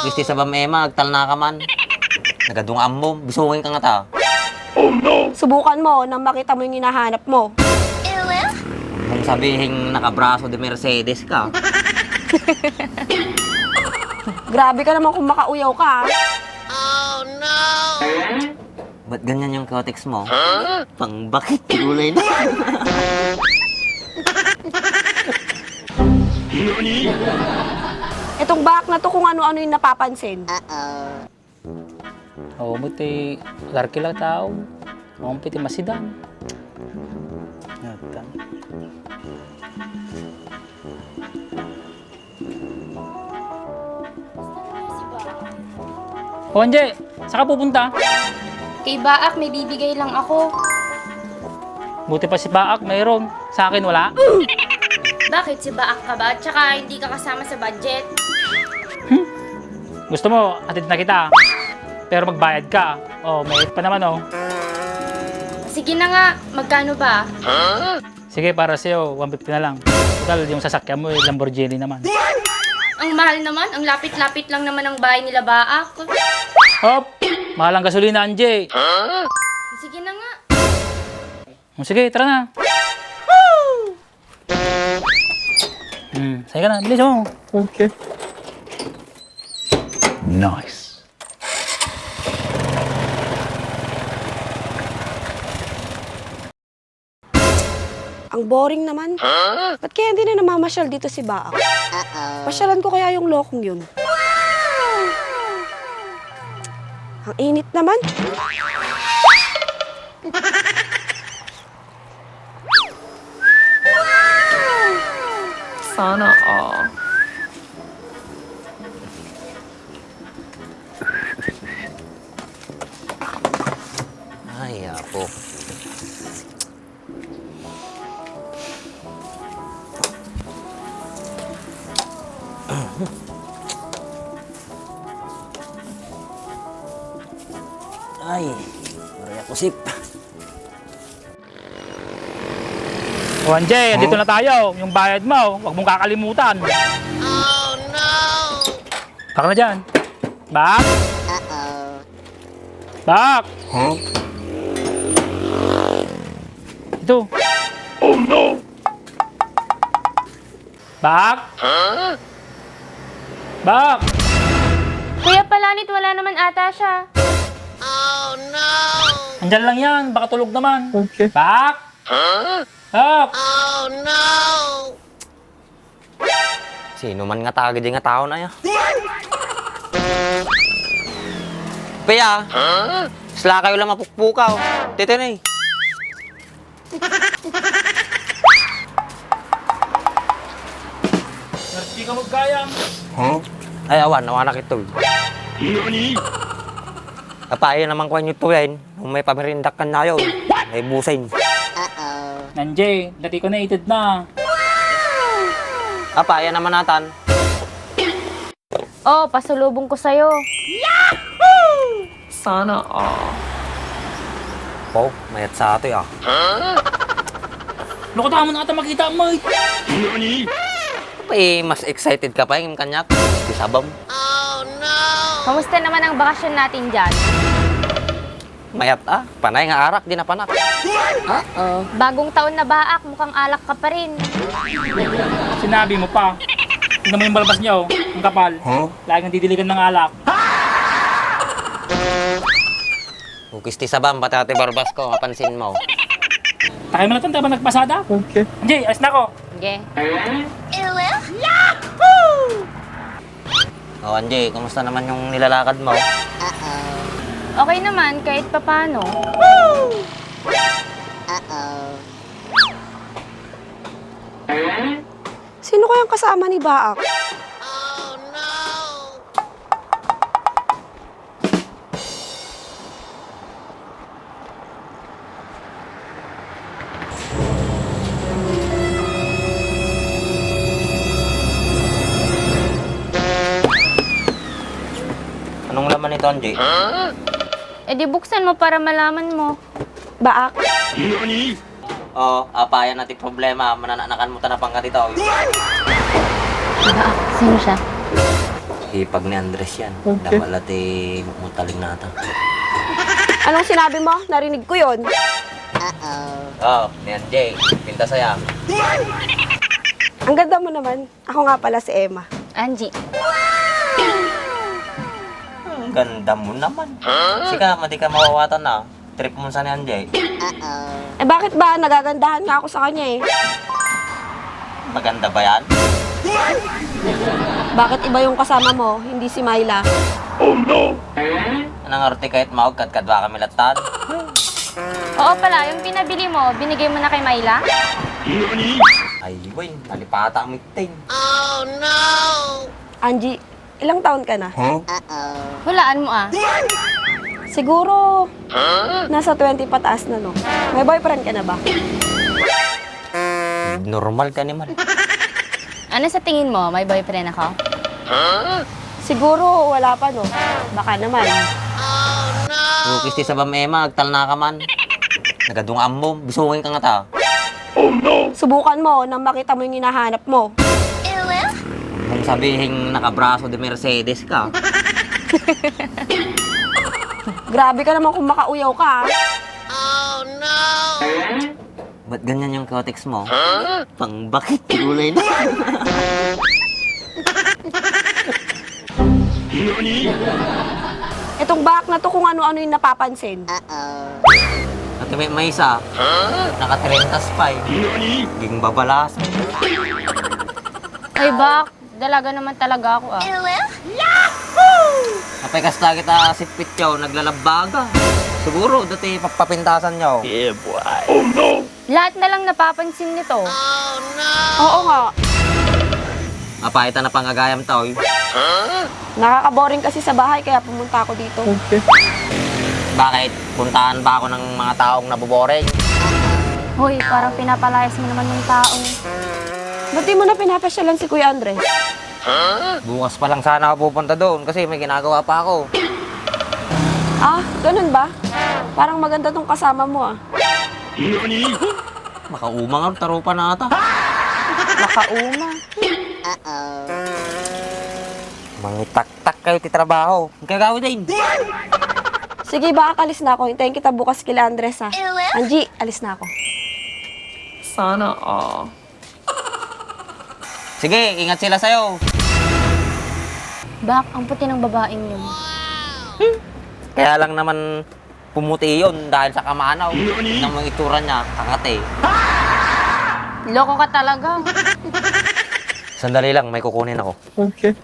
Kisti sa bamema, agtal na ka man. Nagadungaan mo, bisungin ka nga ta. Subukan mo nang makita mo yung hinahanap mo. Kung sabihin nakabraso de Mercedes ka. Grabe ka naman kung makauyaw ka. Ba't ganyan yung kotex mo? Pang bakit kulay na? Itong back na to kung ano-ano yung napapansin. Oo, buti larki lang tao. Ang piti masidan. Yata. O, Anje, saan ka pupunta? Kay Baak, may bibigay lang ako. Buti pa si Baak, mayroon. Sa akin, wala. Bakit si Baak ka ba? Tsaka hindi ka kasama sa budget. Gusto mo, atid na kita. Pero magbayad ka. Oh, may pa naman, oh. Sige na nga, magkano ba? Sige, para sa'yo, 150 na lang. Total, yung sasakyan mo, Lamborghini naman. Ang mahal naman, ang lapit-lapit lang naman ang bahay nila Baak. Hop! Mahal ang gasolina, Anje. Sige na nga. O, sige, tara na. Sige ka na, bilis mo. Okay. Nice. Ang boring naman. Ba't kaya hindi na namamasyal dito si Baak? Pasyalan ko kaya yung lokong yun. Ang init naman. Sana all. Ay, apo. Ay, maray ako sip. O, Anje, dito na tayo. Yung bayad mo, huwag mong kakalimutan. Oh no! Baka na dyan. Bak? Bak! Ito. Oh no! Bak? Bak! Kuya Palanit, wala naman ata siya. Andyan lang yan, baka tulog naman. Okay. Bak? Bak! Sino man nga tagad yung nga tao na ya? Paya, sila kayo lang mapukpukaw. Tito na eh. Hindi ka magkayang. Ay, awan, nawanak ito. Nani? Kapaya naman ko nyo to yan. Kung may pamirindak ka na yun, may busain. Anje, dati ko na itid na. Kapaya naman natan. Oh, pasulubong ko sa'yo. Sana all. Po, mayat sa ato ya. Loko tama na ata makita mo. Nani? Eh, mas excited ka pa yung kanyak. Isabam. Kamusta naman ang bakasyon natin dyan? Mayat panay nga arak, di na panak. Bagong taon na Baak, mukhang alak ka pa rin. Sinabi mo pa. Tingnan mo yung balbas niyo, ang kapal. Lagi nang didiligan ng alak. Ukisti sabam, pati ate barbas ko, kapansin mo. Takay mo na tanda ba nagpasada? Okay. Anje, alis na ako. Sige. O, Anjay, kumusta naman yung nilalakad mo? Okay naman, kahit papano. Sino kayang kasama ni Baak? Anong laman nito, Anjay? Eh di buksan mo para malaman mo. Baak? Nani? O, apayan natin problema. Manananakan mo tanapang ka dito. Baak, sino siya? Hipag ni Andres yan. Okay. Dapat eh, mutaling nata. Anong sinabi mo? Narinig ko yon. Oh, ni Anjay. Pinta saya. Ang ganda mo naman. Ako nga pala si Emma. Angie. Ang ganda mo naman. Sika, madi ka mawawatan na. Trip mo sa ni Anjay. Eh bakit ba? Nagagandahan nga ako sa kanya eh. Maganda ba yan? Bakit iba yung kasama mo, hindi si Myla? Oh no! Anong arte kahit maugkat ba kami latan? Oo pala, yung pinabili mo, binigay mo na kay Myla? NANI? Ay, boy, malipata ang miting. Angie, ilang taon ka na? Hulaan mo ah. Siguro, nasa 20 pataas na no. May boyfriend ka na ba? Normal ka naman. Ano sa tingin mo, may boyfriend ako? Siguro, wala pa no. Baka naman. Kukis ti sa bamema, agtal na ka man. Nagadungaan mo, bisungin ka nga ta. Oh no! Subukan mo nang makita mo yung hinahanap mo. Kung sabihin nakabraso de Mercedes ka. Grabe ka naman kung makauyaw ka. Ba't ganyan yung kotex mo? Pang bakit kulay na? NANI? Itong back na to kung ano-ano yung napapansin. At may isa, naka-trentas pa eh. NANI? Ging babalas. Ay bak, dalaga naman talaga ako ah. Kapay kas lagi ta sitpit yaw, naglalabaga. Siguro, dati papapintasan yaw. Oh no! Lahat na lang napapansin nito. Oo nga. Mapahita na pangagayam tao eh. Nakaka-boring kasi sa bahay kaya pumunta ako dito. Okay. Bakit? Puntahan ba ako ng mga taong naboboring? Hoy, parang pinapalayas mo naman yung tao. Ba't di mo na pinapasyalan si Kuya Andres? Bukas pa lang sana ako pupunta doon kasi may ginagawa pa ako. Ah, ganun ba? Parang maganda tong kasama mo ah. NANI? Makaumang ang tarupa na ata. Makauma. Mangitak-tak kayo ti trabaho. Ang gagawin din. Sige ba, alis na ako. Hintayin kita bukas kila Andres ha. Angie, alis na ako. Sana all. Sige, ingat sila sa'yo. Bak, ang puti ng babaeng yun. Kaya lang naman pumuti yun dahil sa kamanaw. NANI? Nang mga itura niya, kakate. Loko ka talaga. Sandali lang, may kukunin ako. Okay.